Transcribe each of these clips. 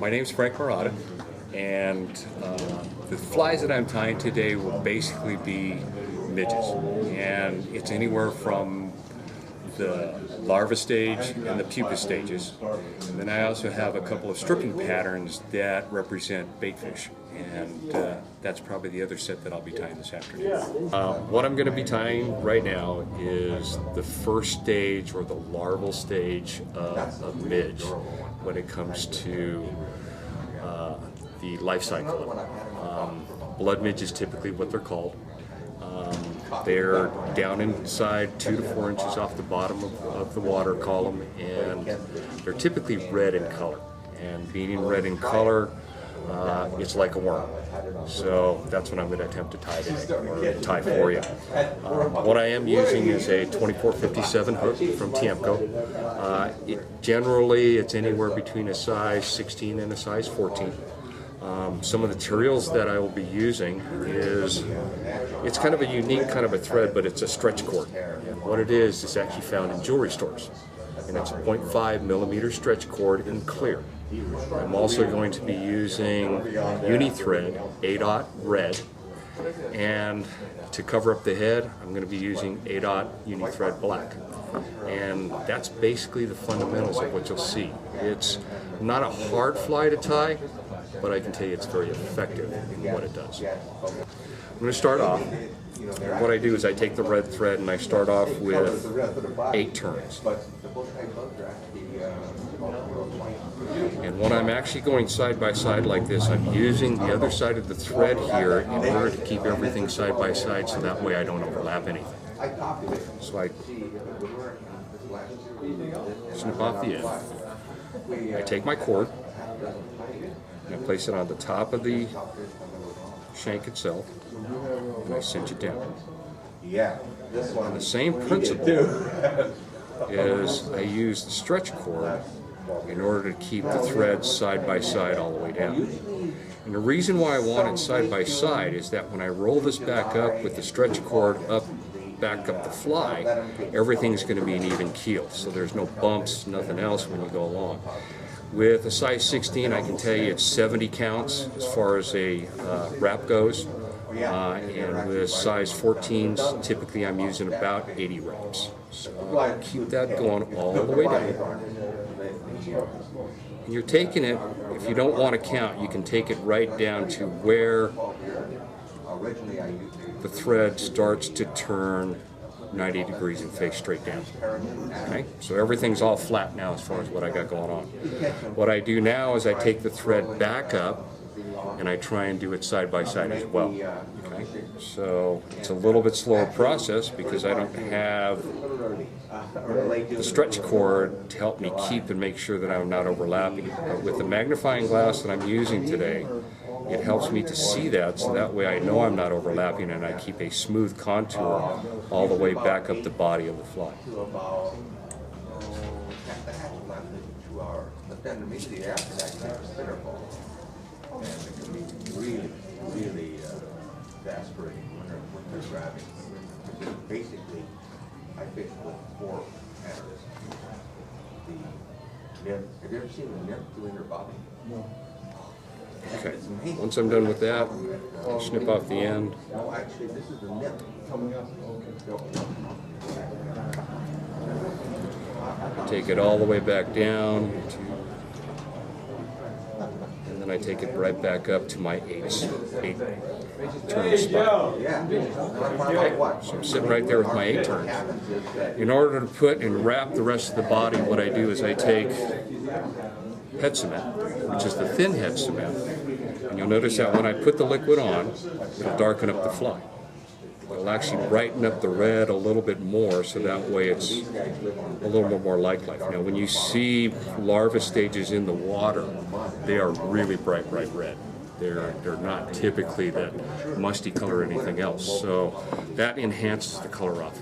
My name's Frank Murata, and the flies that I'm tying today will basically be midges, and it's anywhere from the larva stage and the pupa stages. And then I also have a couple of stripping patterns that represent baitfish, and that's probably the other set that I'll be tying this afternoon. What I'm going to be tying right now is the first stage, or the larval stage of midge when it comes to the life cycle. Blood midge is typically what they're called. They're down inside 2 to 4 inches off the bottom of the water column, and they're typically red in color. And being red in color, it's like a worm. So that's what I'm going to attempt to tie today, or tie for you. What I am using is a 2457 hook from Tiemco. Generally, it's anywhere between a size 16 and a size 14. Some of the materials that I will be using is, it's kind of a unique kind of a thread, but it's a stretch cord. And what it is actually found in jewelry stores. And it's a 0.5 millimeter stretch cord in clear. I'm also going to be using uni-thread, A-dot red, and to cover up the head, I'm going to be using A-dot uni-thread black. And that's basically the fundamentals of what you'll see. It's not a hard fly to tie, but I can tell you it's very effective in what it does. I'm going to start off. What I do is I take the red thread and I start off with 8 turns. And when I'm actually going side by side like this, I'm using the other side of the thread here in order to keep everything side by side, so that way I don't overlap anything. So I snip off the end. I take my cord and I place it on the top of the shank itself, and I cinch it down. And the same principle is I use the stretch cord in order to keep the threads side by side all the way down. And the reason why I want it side by side is that when I roll this back up with the stretch cord back up the fly, everything's going to be an even keel, so there's no bumps, nothing else when you go along. With a size 16, I can tell you it's 70 counts as far as a wrap goes, and with size 14s, typically I'm using about 80 wraps. So keep that going all the way down. And you're taking it, if you don't want to count, you can take it right down to where the thread starts to turn 90 degrees and face straight down. Okay, so everything's all flat now as far as what I got going on. What I do now is I take the thread back up and I try and do it side by side as well. Okay, so it's a little bit slower process because I don't have the stretch cord to help me keep and make sure that I'm not overlapping. But with the magnifying glass that I'm using today, it helps me to see that, so that way I know I'm not overlapping and I keep a smooth contour all the way back up the body of the fly. Really exasperating when they're grabbing. Basically, I fish with 4 patterns. Have you ever seen the nymph doing her bobbing? No. Okay, once I'm done with that, I'll snip off the end. No, actually, this is the nymph. Coming up. Take it all the way back down, and then I take it right back up to my 8 turn spot. Okay, so I'm sitting right there with my 8 turns. In order to put and wrap the rest of the body, what I do is I take head cement, which is the thin head cement, and you'll notice that when I put the liquid on, it'll darken up the fly. It'll actually brighten up the red a little bit more, so that way it's a little bit more like life. Now when you see larva stages in the water, they are really bright red. They're not typically that musty color or anything else, so that enhances the color off.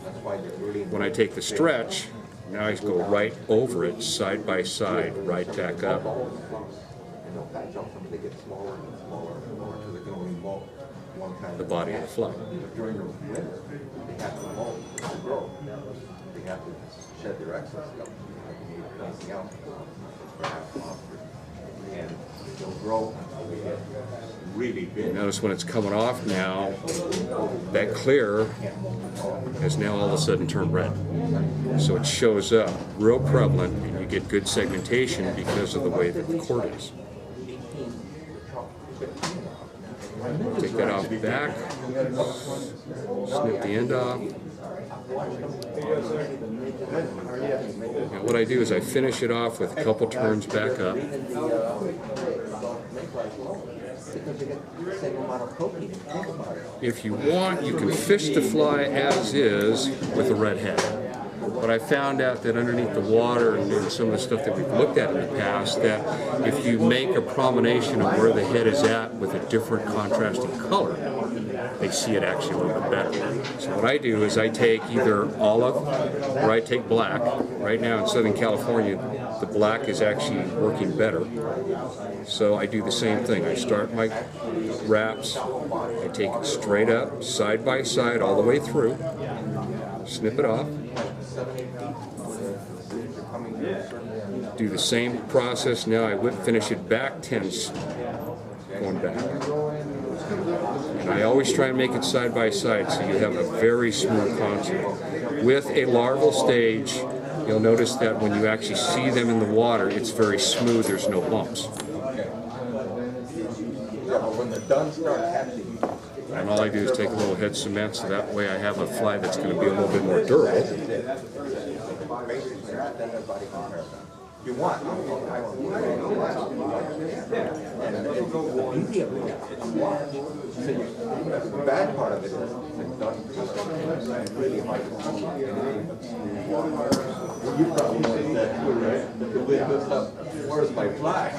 When I take the stretch, now I go right over it, side by side, right back up. The body of the fly. During the winter, they have to mold to grow. They have to shed their excess stuff, like anything else. And It'll grow really big. Notice when it's coming off now, that clear has now all of a sudden turned red. So it shows up real prevalent, and you get good segmentation because of the way that the cord is. Take that off the back, snip the end off. And what I do is I finish it off with a couple turns back up. If you want, you can fish the fly as is with a red head. But I found out that underneath the water and some of the stuff that we've looked at in the past, that if you make a promenation of where the head is at with a different contrasting color, they see it actually a little bit better. So what I do is I take either olive or I take black. Right now in Southern California, the black is actually working better. So I do the same thing. I start my wraps, I take it straight up, side by side, all the way through, snip it off. Do the same process. Now I finish it back 10, going back. And I always try and make it side by side so you have a very smooth contact. With a larval stage, you'll notice that when you actually see them in the water, it's very smooth, there's no bumps. And all I do is take a little head cement so that way I have a fly that's going to be a little bit more durable. You want. The bad part of it is it's done really hard. You probably noticed that too, right? The wind goes up. Where's my fly?